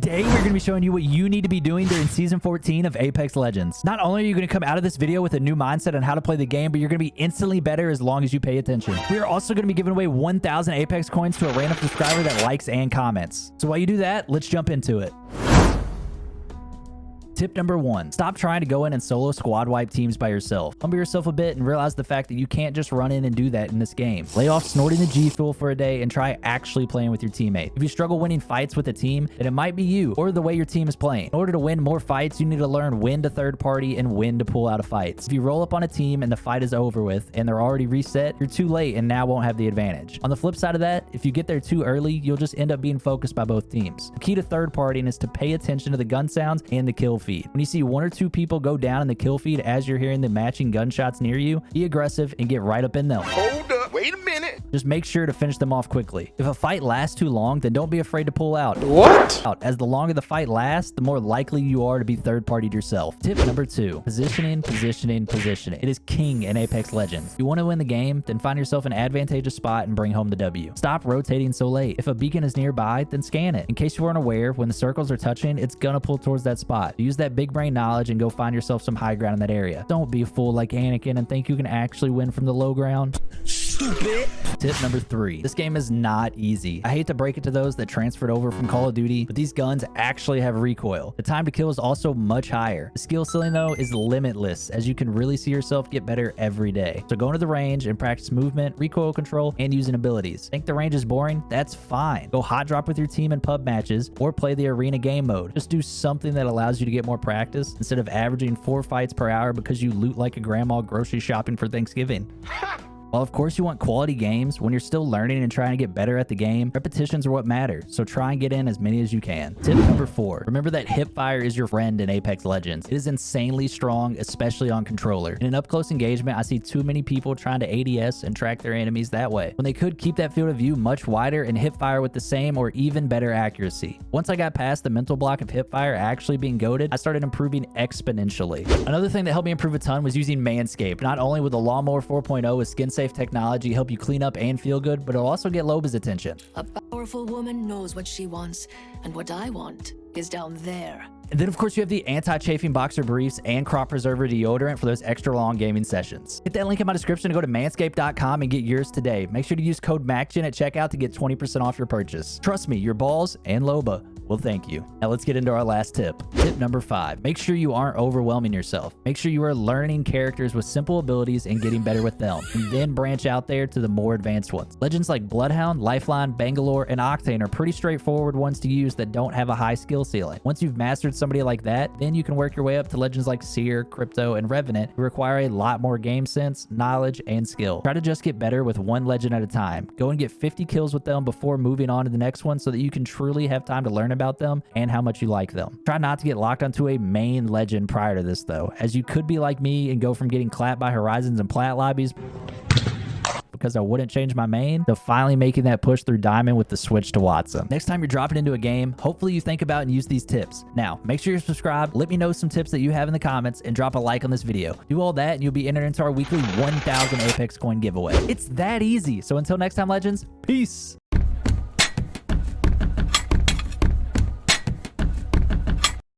Today, we're going to be showing you what you need to be doing during Season 14 of Apex Legends. Not only are you going to come out of this video with a new mindset on how to play the game, but you're going to be instantly better as long as you pay attention. We are also going to be giving away 1,000 Apex coins to a random subscriber that likes and comments. So while you do that, let's jump into it. Tip number 1, stop trying to go in and solo squad wipe teams by yourself. Humble yourself a bit and realize the fact that you can't just run in and do that in this game. Lay off snorting the G Fuel for a day and try actually playing with your teammate. If you struggle winning fights with a team, then it might be you or the way your team is playing. In order to win more fights, you need to learn when to third party and when to pull out of fights. If you roll up on a team and the fight is over with and they're already reset, you're too late and now won't have the advantage. On the flip side of that, if you get there too early, you'll just end up being focused by both teams. The key to third partying is to pay attention to the gun sounds and the kill feed. When you see one or two people go down in the kill feed as you're hearing the matching gunshots near you, be aggressive and get right up in them. Hold up, wait a minute. Just make sure to finish them off quickly. If a fight lasts too long, then don't be afraid to pull out. What? As the longer the fight lasts, the more likely you are to be third-partied yourself. Tip number 2, positioning, positioning, positioning. It is king in Apex Legends. If you want to win the game, then find yourself an advantageous spot and bring home the W. Stop rotating so late. If a beacon is nearby, then scan it. In case you weren't aware, when the circles are touching, it's gonna pull towards that spot. Use that big brain knowledge and go find yourself some high ground in that area. Don't be a fool like Anakin and think you can actually win from the low ground. Stupid. Tip number 3. This game is not easy. I hate to break it to those that transferred over from Call of Duty, but these guns actually have recoil. The time to kill is also much higher. The skill ceiling though is limitless, as you can really see yourself get better every day. So go into the range and practice movement, recoil control, and using abilities. Think the range is boring? That's fine. Go hot drop with your team in pub matches or play the arena game mode. Just do something that allows you to get more practice instead of averaging 4 fights per hour because you loot like a grandma grocery shopping for Thanksgiving. While of course you want quality games, when you're still learning and trying to get better at the game, repetitions are what matter, so try and get in as many as you can. Tip number 4, remember that Hipfire is your friend in Apex Legends. It is insanely strong, especially on controller. In an up-close engagement, I see too many people trying to ADS and track their enemies that way, when they could keep that field of view much wider and Hipfire with the same or even better accuracy. Once I got past the mental block of Hipfire actually being goated, I started improving exponentially. Another thing that helped me improve a ton was using Manscaped. Not only with the Lawnmower 4.0 with skin safe technology help you clean up and feel good, but it'll also get Loba's attention. A powerful woman knows what she wants, and what I want is down there. And then of course you have the anti-chafing boxer briefs and crop preserver deodorant for those extra long gaming sessions. Hit that link in my description to go to manscaped.com and get yours today. Make sure to use code MACGEN at checkout to get 20% off your purchase. Trust me, your balls and Loba will thank you. Now let's get into our last tip. Tip number 5, make sure you aren't overwhelming yourself. Make sure you are learning characters with simple abilities and getting better with them, and then branch out there to the more advanced ones. Legends like Bloodhound, Lifeline, Bangalore, and Octane are pretty straightforward ones to use that don't have a high skill ceiling. Once you've mastered somebody like that, then you can work your way up to legends like Seer, Crypto, and Revenant, who require a lot more game sense, knowledge, and skill. Try to just get better with one legend at a time. Go and get 50 kills with them before moving on to the next one so that you can truly have time to learn about them and how much you like them. Try not to get locked onto a main legend prior to this though, as you could be like me and go from getting clapped by Horizons and Plat lobbies because I wouldn't change my main to finally making that push through Diamond with the switch to Wattson. Next time you're dropping into a game, hopefully you think about and use these tips. Now, make sure you're subscribed, let me know some tips that you have in the comments, and drop a like on this video. Do all that and you'll be entered into our weekly 1,000 Apex coin giveaway. It's that easy. So until next time, legends, peace.